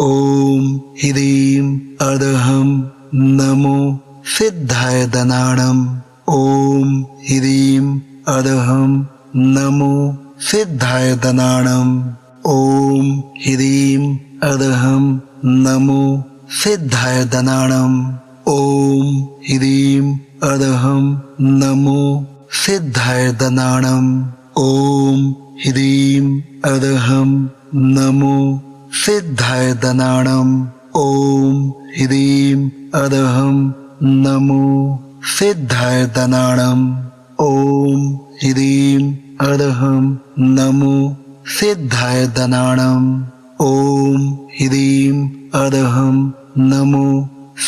ॐ ह्रीं अदहं नमो सिद्धाय धनाणं ॐ ह्रीं अदहं नमो सिद्धाय धनाणं ॐ ह्रीं अदहं नमो सिद्धाय धनाणं ॐ ह्रीं अदहं नमो सिद्धाय धनाणं ॐ ह्रीं अदहं नमो सिद्धाय धनाणं ॐ ह्रीं अदहं नमो सिद्धाय धनाणं ॐ ह्रीं अदहं नमो सिद्धाय धनाणं ॐ ह्रीं अदहं नमो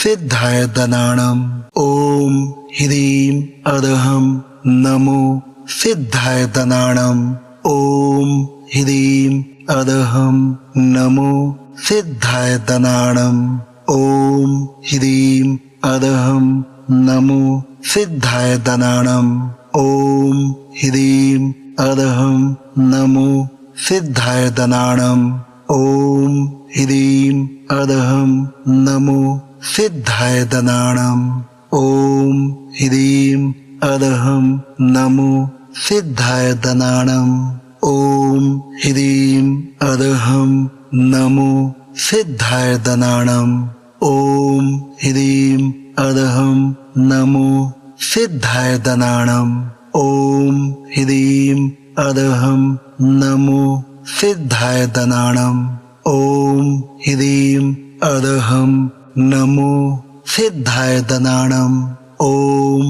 सिद्धाय धनाणं ॐ ह्रीं अदहं नमो सिद्धाय धनाणं ॐ ह्रीं अदहं नमो सिद्धाय धनाणं ॐ ह्रीं अदहं नमो सिद्धाय धनाणं ॐ ह्रीं अदहं नमो सिद्धाय धनाणं ॐ ह्रीं अदहं नमो सिद्धाय धनाणं ॐ ह्रीं अदहं नमो सिद्धाय धनाणं ॐ ह्रीं अदहं नमो सिद्धाय धनाणं ॐ ह्रीं अदहं नमो सिद्धाय धनाणं ॐ ह्रीं अदहं नमो सिद्धाय धनाणं ॐ ह्रीं अदहं नमो सिद्धाय धनाणं ॐ